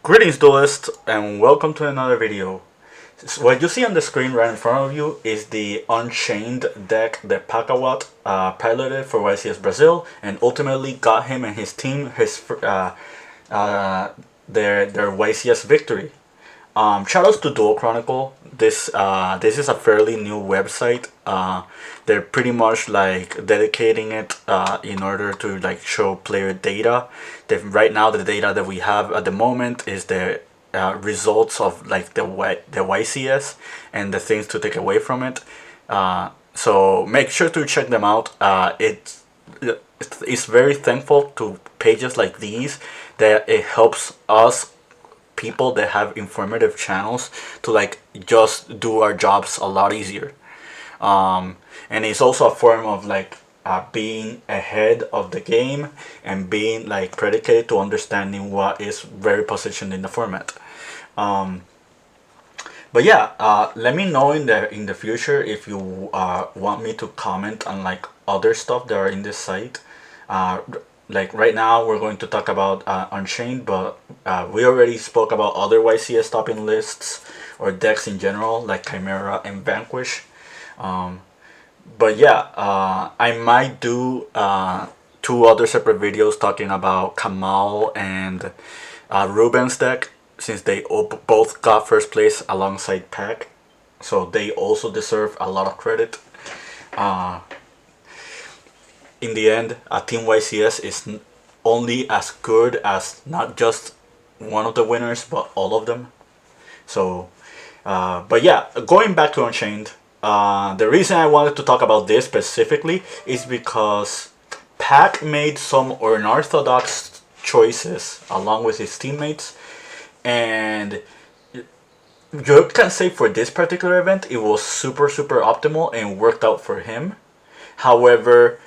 Greetings, duelists, and welcome to another video. What you see on the screen right in front of you is the Unchained deck that Pakawat piloted for YCS Brazil, and ultimately got him and his team uh, their YCS victory. Shout outs to Duel Chronicle. This is a fairly new website. They're pretty much like dedicating it in order to like show player data. Right now the data that we have at the moment is the results of like the YCS and the things to take away from it. So make sure to check them out. It's very thankful to pages like these that it helps us people that have informative channels to like just do our jobs a lot easier. And it's also a form of like being ahead of the game and being like predicated to understanding what is very positioned in the format. um, but yeah, let me know in the future if you want me to comment on like other stuff that are in this site. Uh, like right now, we're going to talk about Unchained, but we already spoke about other YCS topping lists or decks in general, like Chimera and Vanquish. Um, but yeah, I might do two other separate videos talking about Kamal and Ruben's deck, since they both got first place alongside Pack, so they also deserve a lot of credit. Uh, in the end, a Team YCS is only as good as not just one of the winners, but all of them. So, but yeah, going back to Unchained, the reason I wanted to talk about this specifically is because Pac made some unorthodox choices along with his teammates, and you can say for this particular event it was super optimal and worked out for him. However,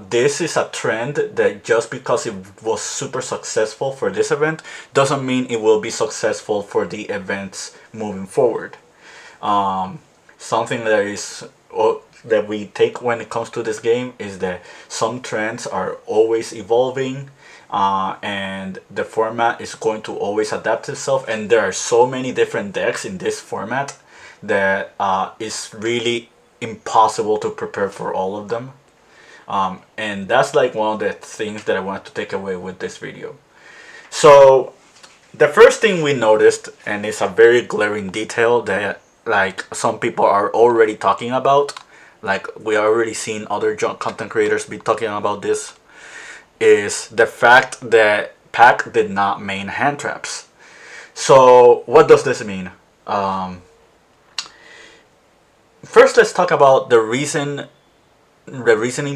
this is a trend that just because it was super successful for this event doesn't mean it will be successful for the events moving forward. Um, Something that is that we take when it comes to this game is that some trends are always evolving, and the format is going to always adapt itself. And there are so many different decks in this format that it's really impossible to prepare for all of them. And that's like one of the things that I wanted to take away with this video. So the first thing we noticed, and it's a very glaring detail that like some people are already talking about, like we already seen other content creators be talking about this, is the fact that Pac did not main hand traps. So what does this mean? Um, First, let's talk about the reasoning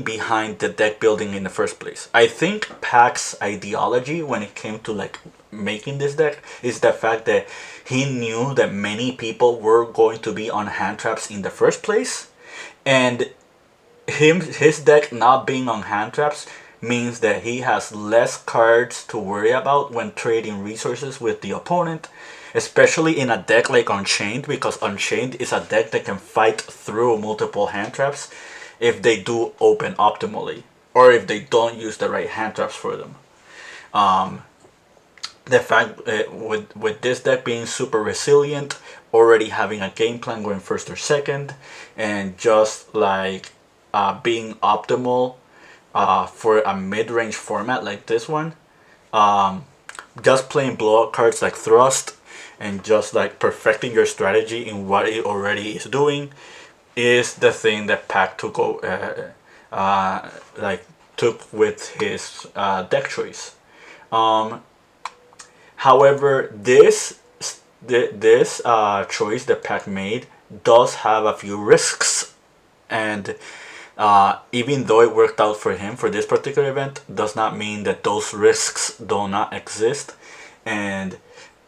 behind the deck building in the first place. I think Pac's ideology when it came to like making this deck is the fact that he knew that many people were going to be on hand traps in the first place, and his deck not being on hand traps means that he has less cards to worry about when trading resources with the opponent, especially in a deck like Unchained, because Unchained is a deck that can fight through multiple hand traps if they do open optimally, or if they don't use the right hand traps for them. Um, the fact with this deck being super resilient, already having a game plan going first or second, and just like being optimal for a mid-range format like this one, um, just playing blowout cards like Thrust and just like perfecting your strategy in what it already is doing is the thing that Pac like took with his deck choice. Um, However, this choice that Pac made does have a few risks, and even though it worked out for him for this particular event, does not mean that those risks do not exist. And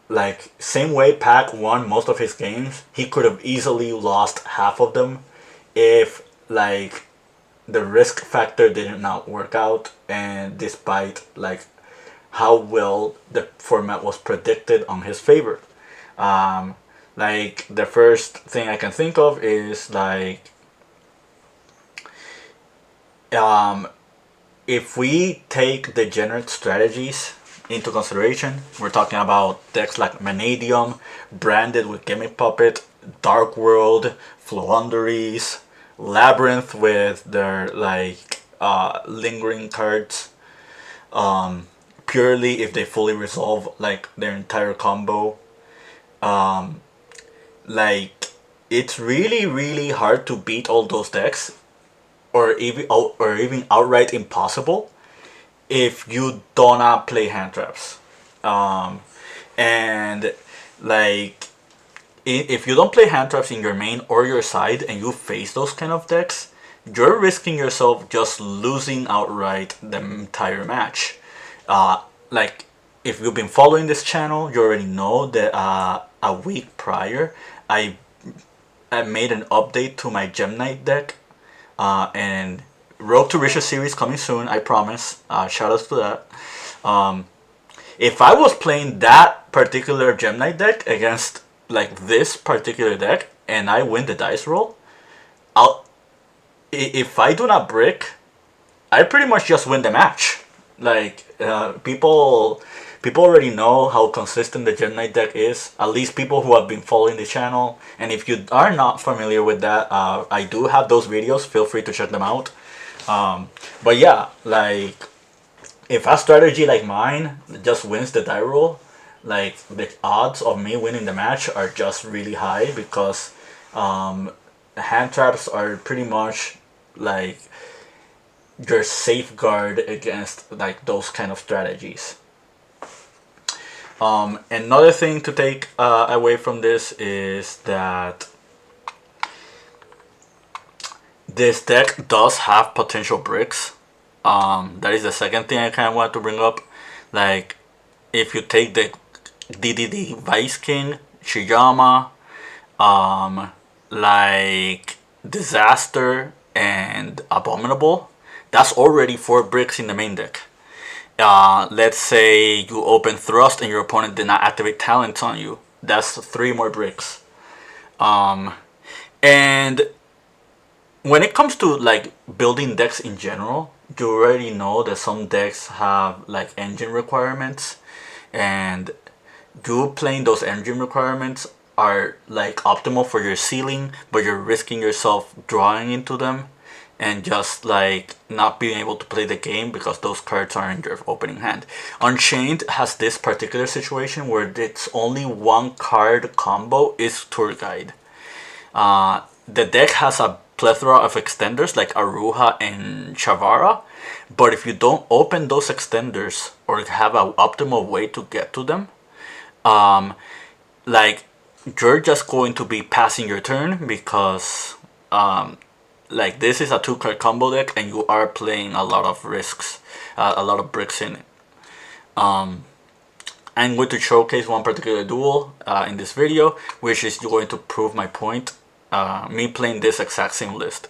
like same way Pac won most of his games, he could have easily lost half of them if like the risk factor did not work out, and despite like how well the format was predicted on his favor. Um, like the first thing I can think of is like um, if we take degenerate strategies into consideration. We're talking about decks like Vanadium, branded with Gimmick Puppet, Dark World, Floowandereeze, Labyrinth with their like lingering cards. Purely if they fully resolve like their entire combo. Like it's really hard to beat all those decks, or even outright impossible if you do not play hand traps. Um, and like if you don't play hand traps in your main or your side and you face those kind of decks, you're risking yourself just losing outright the entire match. Like if you've been following this channel, you already know that a week prior, I I made an update to my Gem Knight deck, and Rogue to Riches series coming soon. I promise. Shout outs to that. Um, if I was playing that particular Gem Knight deck against like this particular deck, and I win the dice roll, I'll if I do not brick, I pretty much just win the match. Like people already know how consistent the Gem Knight deck is. At least people who have been following the channel. And if you are not familiar with that, I do have those videos. Feel free to check them out. But yeah, like if a strategy like mine just wins the die roll, like the odds of me winning the match are just really high because hand traps are pretty much like your safeguard against like those kind of strategies. Another thing to take away from this is that this deck does have potential bricks. That is the second thing I kind of want to bring up. Like, if you take the DDD Vice King, Shiyama, like Disaster and Abominable, that's already 4 bricks in the main deck. Let's say you open Thrust and your opponent did not activate Talents on you. That's 3 more bricks. And when it comes to like building decks in general, you already know that some decks have like engine requirements, and you playing those engine requirements are like optimal for your ceiling, but you're risking yourself drawing into them and just like not being able to play the game because those cards are in your opening hand. Unchained has this particular situation where it's only one card combo is Tour Guide. The deck has a plethora of extenders like Aruha and Chavara, but if you don't open those extenders or have an optimal way to get to them, like you're just going to be passing your turn because like this is a 2-card combo deck and you are playing a lot of risks, a lot of bricks in it. I'm going to showcase one particular duel in this video, which is going to prove my point. Me playing this exact same list.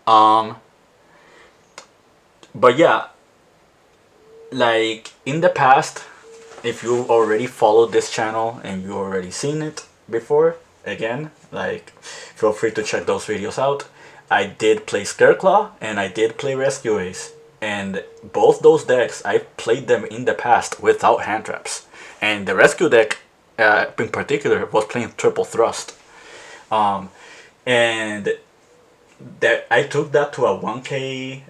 But yeah, like in the past, if you already followed this channel and you already seen it before, again, like feel free to check those videos out. I did play Scareclaw and I did play Rescue Ace, and both those decks I played them in the past without hand traps, and the Rescue deck in particular was playing Triple Thrust. And that I took that to a 1K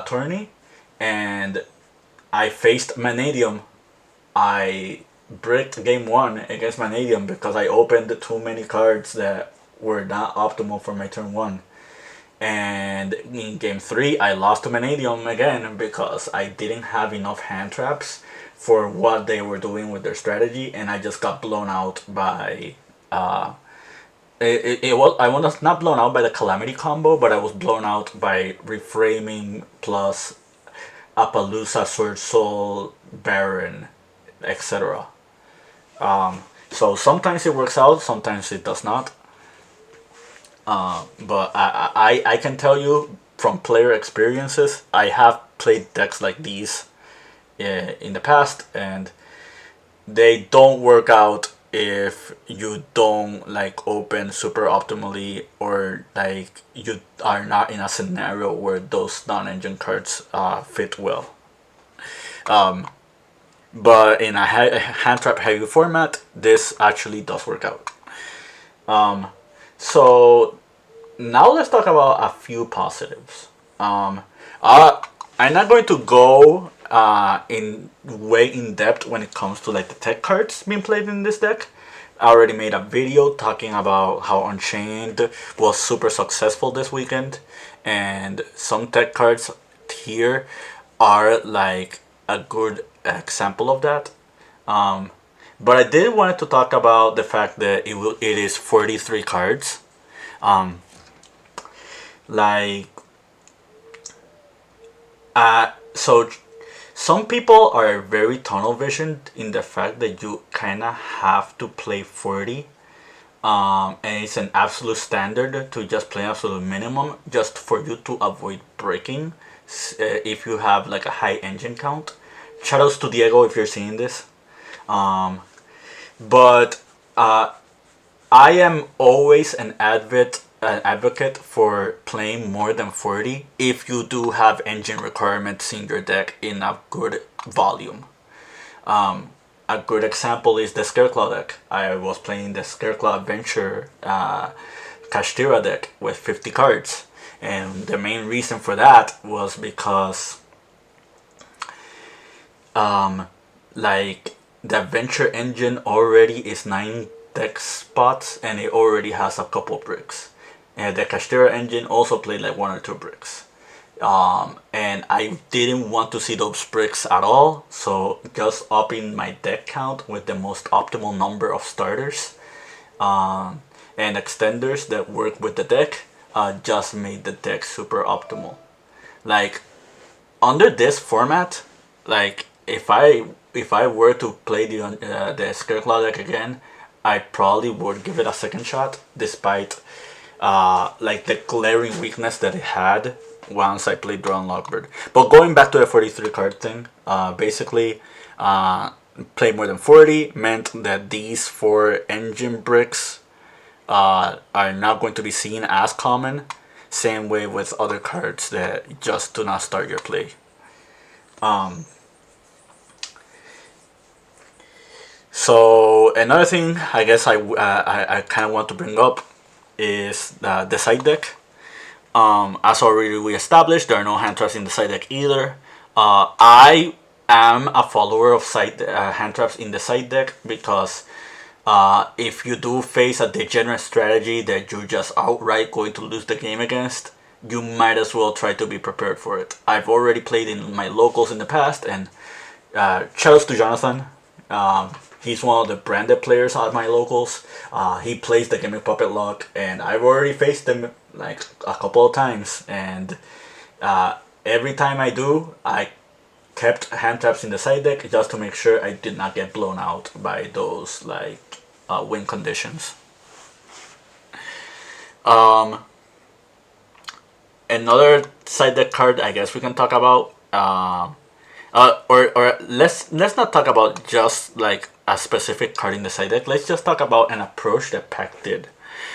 tourney, and I faced Vanadium. I bricked game 1 against Vanadium because I opened too many cards that were not optimal for my turn 1. And in game 3 I lost to Vanadium again because I didn't have enough hand traps for what they were doing with their strategy, and I just got blown out by I was not blown out by the Calamity combo, but I was blown out by Reframing plus Appaloosa, Sword Soul, Baron, etc. So sometimes it works out, sometimes it does not. But I can tell you from player experiences, I have played decks like these in the past, and they don't work out if you don't like open super optimally, or like you are not in a scenario where those non-engine cards fit well. But in a hand trap heavy format, this actually does work out. So now let's talk about a few positives. Um, uh, I'm not going to go in way in depth when it comes to like the tech cards being played in this deck. I already made a video talking about how Unchained was super successful this weekend, and some tech cards here are like a good example of that. Um, but I did want to talk about the fact that it is 43 cards. Um, like so some people are very tunnel visioned in the fact that you kind of have to play 40, and it's an absolute standard to just play absolute minimum just for you to avoid breaking if you have like a high engine count. Shoutouts to Diego if you're seeing this. um, but I am always an advocate for playing more than 40 if you do have engine requirements in your deck in a good volume. A good example is the Scareclaw deck. I was playing the Scareclaw Adventure Kashtira deck with 50 cards. And the main reason for that was because like the Adventure engine already is 9 deck spots and it already has a couple bricks. And the Kashtira engine also played like 1 or 2 bricks. And I didn't want to see those bricks at all, so just upping my deck count with the most optimal number of starters and extenders that work with the deck just made the deck super optimal. Like under this format, like if I were to play the Scareclaw deck again, I probably would give it a second shot, despite like the glaring weakness that it had once I played Drone Lockbird. But going back to the 43 card thing, basically, play more than 40 meant that these 4 engine bricks are not going to be seen as common. Same way with other cards that just do not start your play. So another thing I guess I kind of want to bring up is the side deck. As already we established, there are no hand traps in the side deck either. I am a follower of side hand traps in the side deck because if you do face a degenerate strategy that you're just outright going to lose the game against, you might as well try to be prepared for it. I've already played in my locals in the past, and shoutouts to Jonathan. He's one of the branded players at my locals. He plays the Gimmick Puppet Lock, and I've already faced him like a couple of times. And every time I do, I kept hand traps in the side deck just to make sure I did not get blown out by those like win conditions. Another side deck card I guess we can talk about. Or let's not talk about just like a specific card in the side deck. Let's just talk about an approach that Pac did.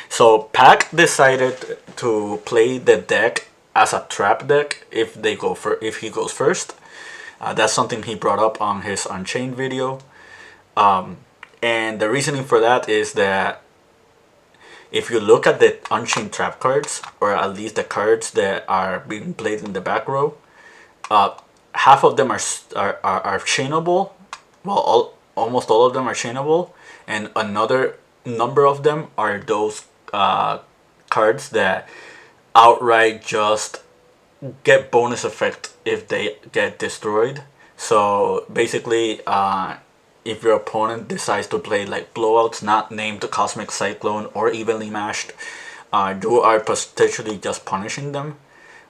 So Pac decided to play the deck as a trap deck if he goes first. That's something he brought up on his Unchained video, and the reasoning for that is that if you look at the Unchained trap cards, or at least the cards that are being played in the back row, half of them are chainable. Well, almost all of them are chainable, and another number of them are those cards that outright just get bonus effect if they get destroyed. So basically, if your opponent decides to play like blowouts not named Cosmic Cyclone or Evenly Mashed, you are potentially just punishing them,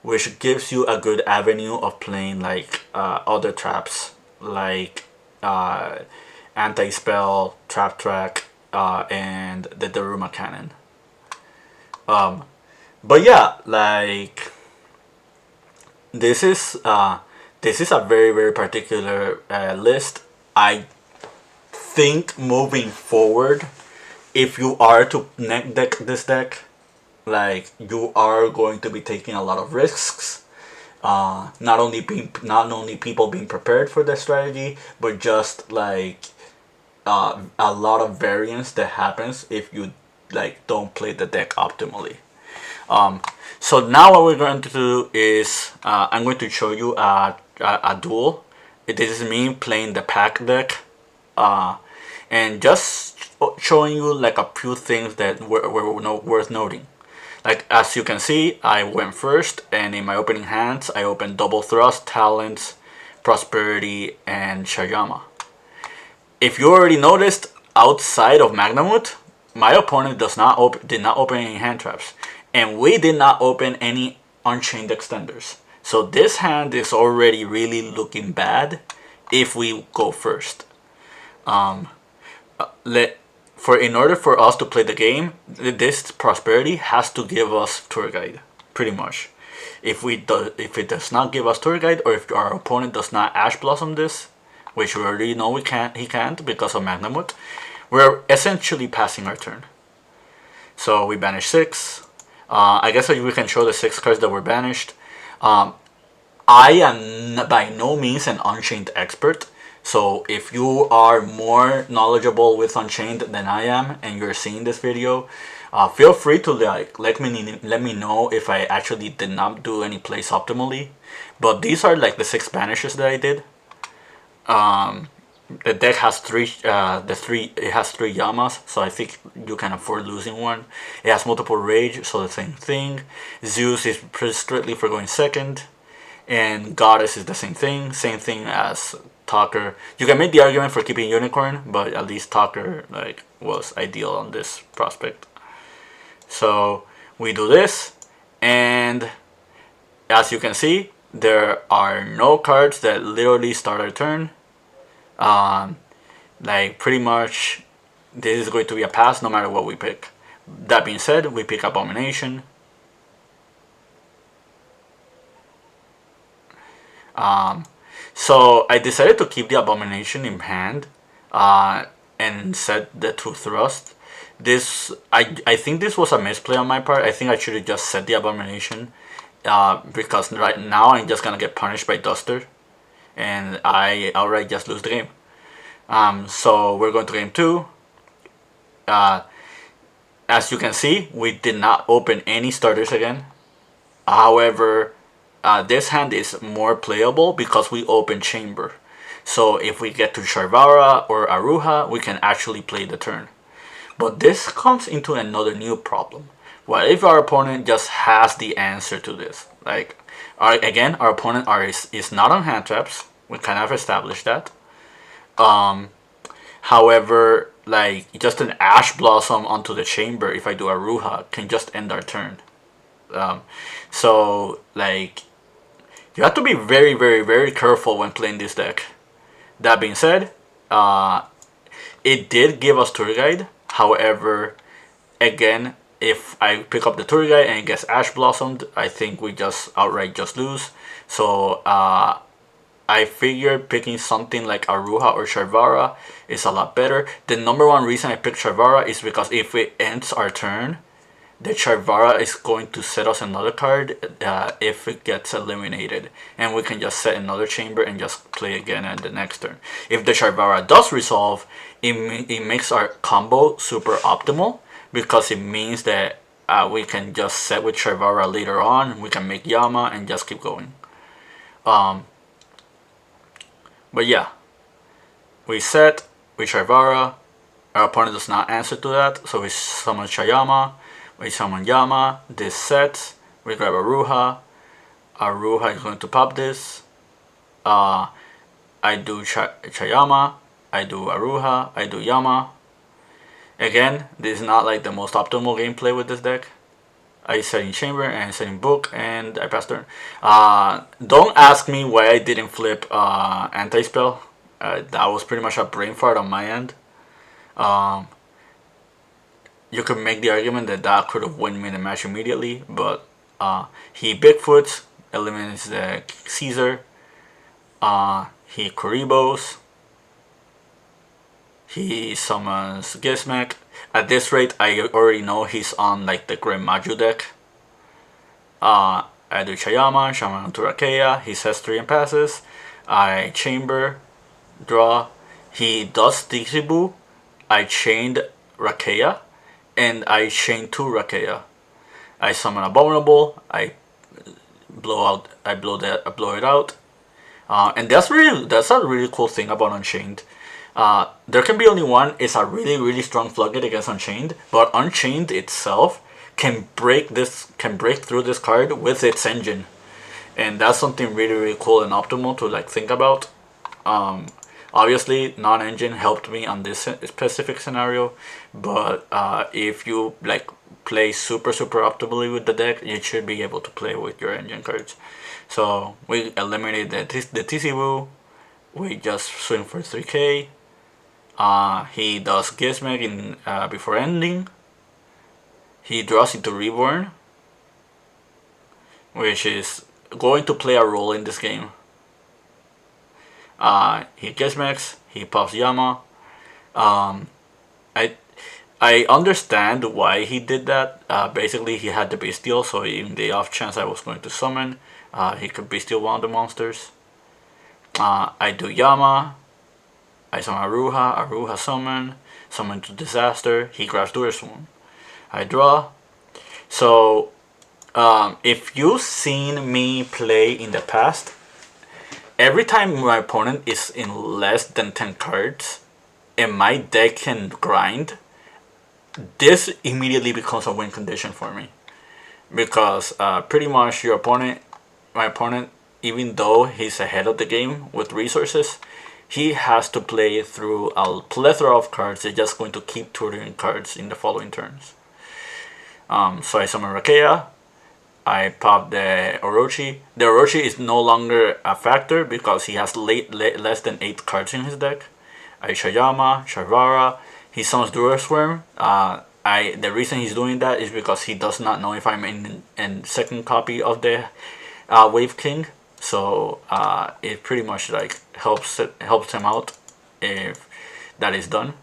which gives you a good avenue of playing like other traps like Anti-Spell, Trap Track, and the Daruma Cannon. But yeah, like this is a very particular list. I think moving forward, if you are to neck deck this deck, like you are going to be taking a lot of risks, not only people being prepared for the strategy, but just like a lot of variance that happens if you like don't play the deck optimally. Um, so now what we're going to do is I'm going to show you a duel. This is me playing the pack deck, uh, and just showing you like a few things that were worth noting. Like as you can see, I went first, and in my opening hands, I opened Double Thrust, Talents, Prosperity, and Shayama. If you already noticed, outside of Magnamut, my opponent did not open any hand traps, and we did not open any Unchained extenders. So this hand is already really looking bad if we go first. Um, let for In order for us to play the game, this prosperity has to give us tour guide, pretty much. If it does not give us tour guide, or if our opponent does not Ash Blossom this, which we already know he can't because of Magnamut, we're essentially passing our turn. So we banish 6. I guess we can show the 6 cards that were banished. I am by no means an Unchained expert, so if you are more knowledgeable with Unchained than I am, and you're seeing this video, feel free to like let me know if I actually did not do any plays optimally. But these are like the 6 banishes that I did. The deck has it has 3 Yamas, so I think you can afford losing one. It has multiple Rage, so the same thing. Zeus is pretty strictly for going second, and Goddess is the same thing as Talker. You can make the argument for keeping Unicorn, but at least Talker like was ideal on this prospect. So we do this, and as you can see, there are no cards that literally start our turn. Like pretty much, this is going to be a pass no matter what we pick. That being said, we pick Abomination. So I decided to keep the Abomination in hand, and set the 2 thrust. I think this was a misplay on my part. I think I should have just set the Abomination, because right now I'm just gonna get punished by Duster, and I outright just lose the game. So we're going to game 2. As you can see, we did not open any starters again. However, this hand is more playable because we open Chamber. So if we get to Sharvara or Aruha, we can actually play the turn. But this comes into another new problem. What if our opponent just has the answer to this? Like, our opponent is not on hand traps. We kind of established that. However, like just an Ash Blossom onto the Chamber, if I do Aruha, can just end our turn. So like you have to be very, very, very careful when playing this deck. That being said, it did give us tour guide. However, again, if I pick up the tour guide and it gets Ash Blossomed, I think we just outright just lose. So I figured picking something like Aruha or Sharvara is a lot better. The number one reason I picked Sharvara is because if it ends our turn, the Sharvara is going to set us another card if it gets eliminated. And we can just set another Chamber and just play again at the next turn. If the Sharvara does resolve, it makes our combo super optimal, because it means that we can just set with Sharvara later on. We can make Yama and just keep going. But yeah, we set with Sharvara. Our opponent does not answer to that, so we summon Shayama. We summon Yama. This sets. We grab Aruha. Aruha is going to pop this. I do Chayama. I do Aruha. I do Yama. Again, this is not like the most optimal gameplay with this deck. I set in Chamber and set in Book, and I pass turn. Don't ask me why I didn't flip Anti-Spell. That was pretty much a brain fart on my end. You could make the argument that could have won me the match immediately, but he Bigfoots, eliminates the Caesar. He Koribos. He summons Gizmek. At this rate, I already know he's on like the Grim Maju deck. I do Chayama, Shaman to Rakeya. He says 3 and passes. I chamber, draw. He does Tixibu. I chained Rakeya, and I chain 2 Rakeya. I summon a vulnerable. I blow out. I blow that. I blow it out. And that's a really cool thing about Unchained. There can be only one. It's a really strong floodgate against Unchained, but Unchained itself can break through this card with its engine, and that's something really cool and optimal to like think about. Obviously, non-engine helped me on this specific scenario, but if you like play super optimally with the deck, you should be able to play with your engine cards. So we eliminate the TCG. We just swing for 3k. He does Gizmek in before ending. He draws into Reborn, which is going to play a role in this game. He Gizmeks. He pops Yama. I understand why he did that. Basically, he had the Bestial, so in the off chance I was going to summon, he could Bestial one of the monsters. I do Yama. I summon Aruha summon to Disaster. He grabs Duelist. I draw. So, if you've seen me play in the past, every time my opponent is in less than 10 cards and my deck can grind, this immediately becomes a win condition for me. Because pretty much my opponent, even though he's ahead of the game with resources, he has to play through a plethora of cards. They're just going to keep tutoring cards in the following turns. So I summon Rakeya. I pop the Orochi. The Orochi is no longer a factor because he has less than 8 cards in his deck. I Shayama, Sharvara. He summons Duel Swarm. The reason he's doing that is because he does not know if I'm in second copy of the Wave King. So it pretty much like helps him out if that is done.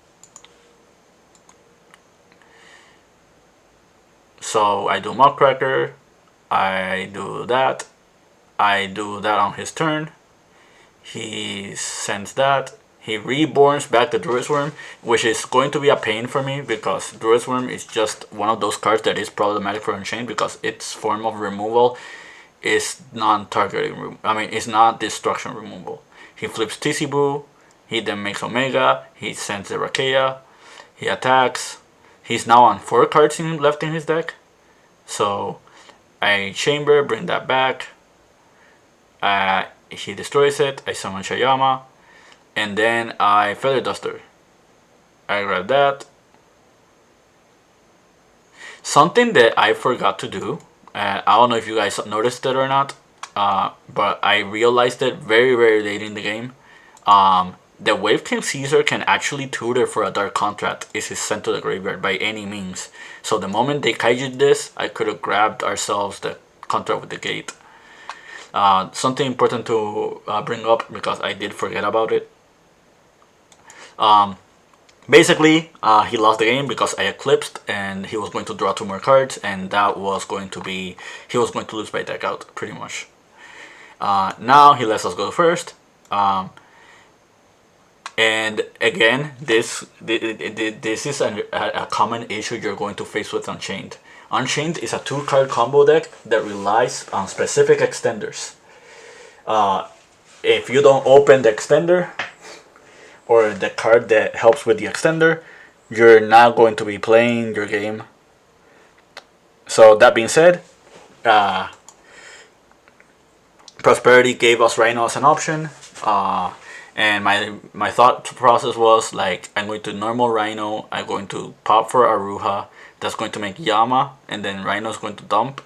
So I do Muckracker. I do that. I do that on his turn. He sends that. He reborns back the Druid Swarm, which is going to be a pain for me because Druid Swarm is just one of those cards that is problematic for Unchained because its form of removal is non-targeting. It's not destruction removal. He flips Tisibu. He then makes Omega. He sends the Rakeya. He attacks. He's now on 4 cards left in his deck. So I chamber, bring that back. He destroys it. I summon Shayama. And then I Feather Duster. I grab that. Something that I forgot to do. I don't know if you guys noticed it or not. But I realized it very late in the game. The Wave King Caesar can actually tutor for a Dark Contract if it's sent to the graveyard by any means. So the moment they kaiju'd this, I could have grabbed ourselves the contract with the gate. Something important to bring up because I did forget about it. Basically, he lost the game because I eclipsed and he was going to draw 2 more cards, and that was going to be, he was going to lose by deck out pretty much. Now he lets us go first. And again, this is a common issue you're going to face with Unchained. Unchained is a 2-card combo deck that relies on specific extenders. If you don't open the extender or the card that helps with the extender, you're not going to be playing your game. So that being said, Prosperity gave us Rhino as an option. And my thought process was like, I'm going to normal Rhino, I'm going to pop for Aruha, that's going to make Yama, and then Rhino's going to dump.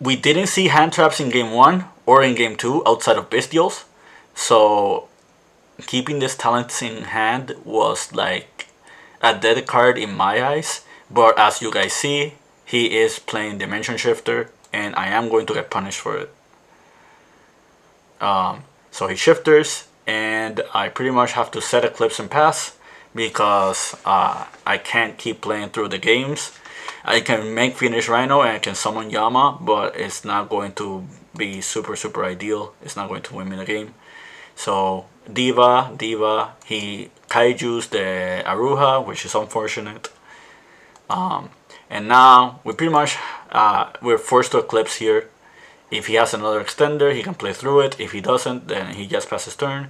We didn't see hand traps in game 1 or in game 2 outside of Bestials, so keeping this talent in hand was like a dead card in my eyes. But as you guys see, he is playing Dimension Shifter, and I am going to get punished for it. So he shifters, and I pretty much have to set Eclipse and pass because I can't keep playing through the games. I can make finish Rhino and I can summon Yama, but it's not going to be super ideal. It's not going to win me the game. So Diva, he kaiju's the Aruha, which is unfortunate. And now we pretty much we're forced to eclipse here. If he has another extender, he can play through it. If he doesn't, then he just passes turn.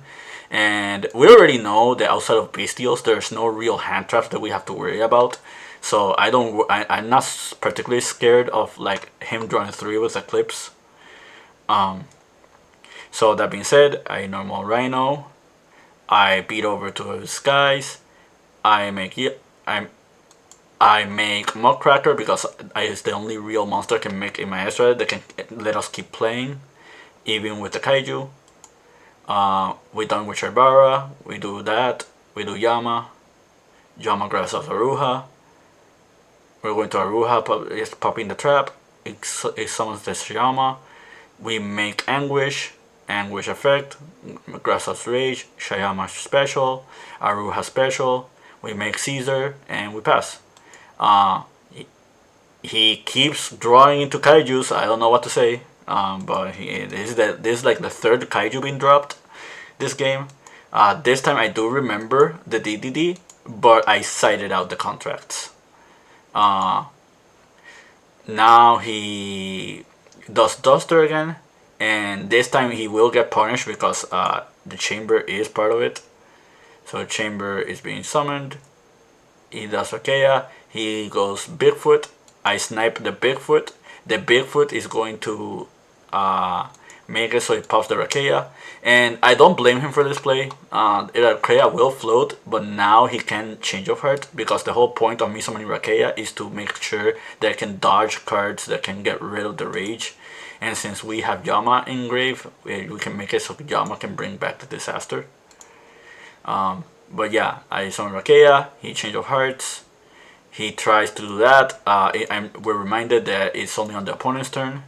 And we already know that outside of Bestials, there's no real hand traps that we have to worry about. So I'm not particularly scared of like him drawing 3 with Eclipse. So that being said, I normal Rhino. I beat over to his guys. I make I I make Muckcracker because it's the only real monster I can make in my Ezra that can let us keep playing, even with the Kaiju. We done with Shibara. We do that. We do Yama. Yama grabs off Aruha. We're going to Aruha. It's popping the trap. It summons the Shiyama. We make Anguish. Anguish effect. Grabs off Rage. Shayama special. Aruha special. We make Caesar and we pass. He keeps drawing into kaijus. I don't know what to say. But this is like the 3rd kaiju being dropped this game. This time I do remember the DDD, but I cited out the contracts. Now he does Duster again, and this time he will get punished because the chamber is part of it. So chamber is being summoned. He does Rakea. He goes Bigfoot. I snipe the Bigfoot. The Bigfoot is going to make it so he pops the Rakea. And I don't blame him for this play. Rakea will float, but now he can change of heart because the whole point of me summoning Rakea is to make sure that I can dodge cards that can get rid of the rage. And since we have Yama in grave, we can make it so Yama can bring back the disaster. But yeah, I summon Rakea. He change of hearts. He tries to do that. We're reminded that it's only on the opponent's turn.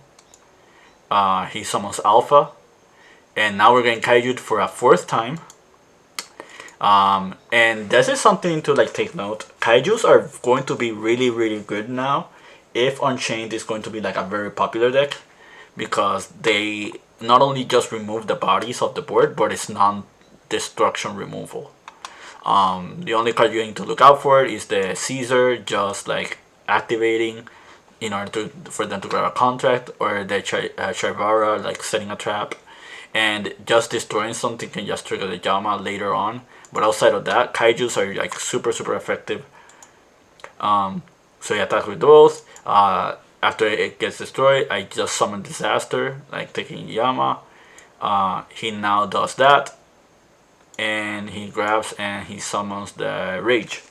He summons Alpha. And now we're getting Kaiju for a 4th time. And this is something to like take note. Kaijus are going to be really good now if Unchained is going to be like a very popular deck. Because they not only just remove the bodies of the board, but it's non-destruction removal. The only card you need to look out for is the Caesar, just like activating in order for them to grab a contract, or the Chivara like setting a trap, and just destroying something can just trigger the Yama later on. But outside of that, Kaijus are like super effective. So he attacks with both. After it gets destroyed, I just summon Disaster, like taking Yama. He now does that. And he grabs and he summons the Rage.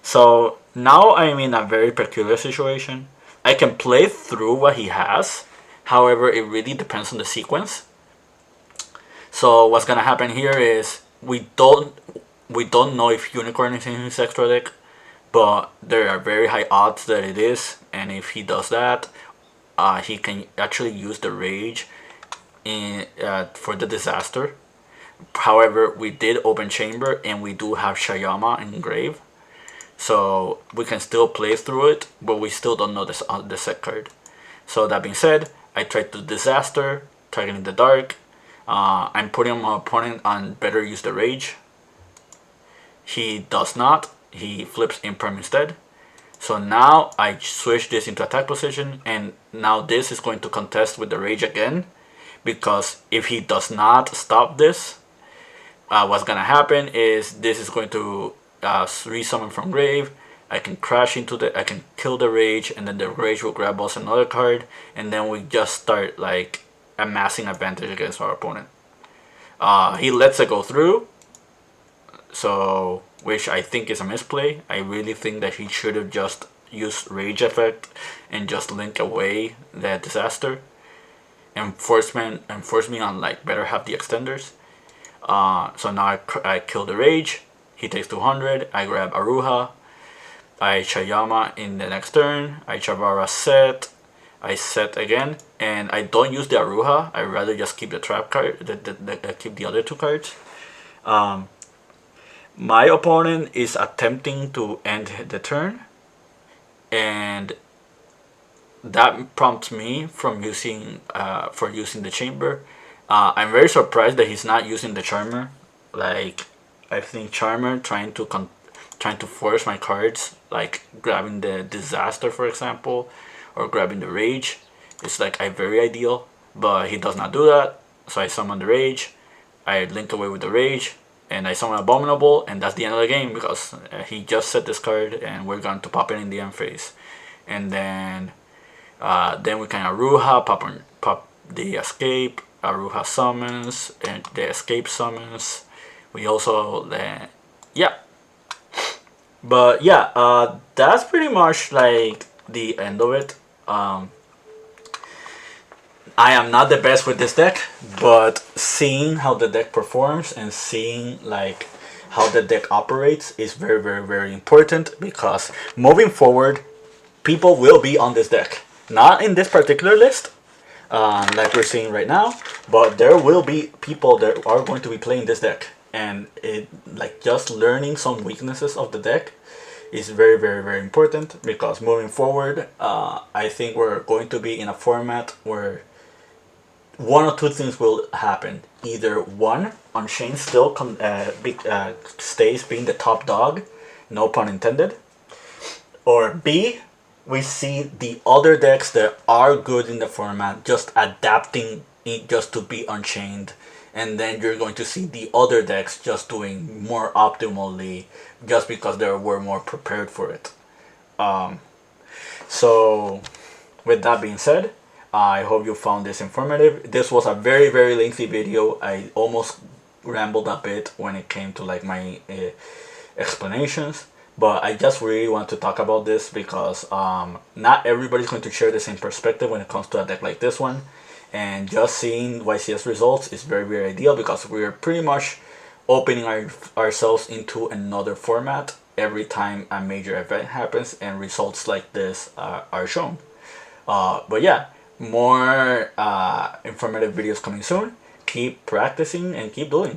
So now I'm in a very peculiar situation. I can play through what he has. However, it really depends on the sequence. So what's gonna happen here is we don't know if Unicorn is in his extra deck, but there are very high odds that it is. And if he does that, he can actually use the Rage for the Disaster. However, we did open chamber and we do have Shayama in grave, so we can still play through it, but we still don't know the set card. So that being said, I tried to Disaster, targeting the dark. I'm putting my opponent on better use the Rage. He does not. He flips Imperm instead. So now I switch this into attack position, and now this is going to contest with the Rage again, because if he does not stop this, what's gonna happen is this is going to resummon from grave. I can I can kill the Rage, and then the Rage will grab us another card, and then we just start like amassing advantage against our opponent. He lets it go through, so which I think is a misplay. I really think that he should have just used Rage effect and just link away the Disaster and force me on like better have the extenders. So now I kill the Rage. He takes 200. I grab Aruha. I Chayama in the next turn. I Chavara set. I set again, and I don't use the Aruha. I rather just keep the trap card. Keep the other 2 cards. My opponent is attempting to end the turn, and that prompts me from using for using the chamber. I'm very surprised that he's not using the charmer. Like, I think charmer trying to force my cards, like grabbing the disaster, for example, or grabbing the rage. It's like I very ideal, but he does not do that. So I summon the rage, I link away with the rage, and I summon abominable, and that's the end of the game because he just set this card, and we're going to pop it in the end phase, and then we can Aruha pop the escape. Aruha summons and the escape summons. We also yeah, but yeah, that's pretty much like the end of it. I am not the best with this deck, but seeing how the deck performs and seeing like how the deck operates is very, very, very important because moving forward, people will be on this deck. Not in this particular list, like we're seeing right now, but there will be people that are going to be playing this deck, and it like just learning some weaknesses of the deck is very, very, very important because moving forward, I think we're going to be in a format where one or two things will happen. Either one, Unchained still stays being the top dog, no pun intended, or B, we see the other decks that are good in the format just adapting it just to be Unchained, and then you're going to see the other decks just doing more optimally just because they were more prepared for it. So with that being said, I hope you found this informative. This was a very, very lengthy video. I almost rambled a bit when it came to like my explanations, but I just really want to talk about this because not everybody's going to share the same perspective when it comes to a deck like this one, and just seeing YCS results is very, very ideal because we're pretty much opening ourselves into another format every time a major event happens and results like this are shown. But yeah, more informative videos coming soon. Keep practicing and keep doing.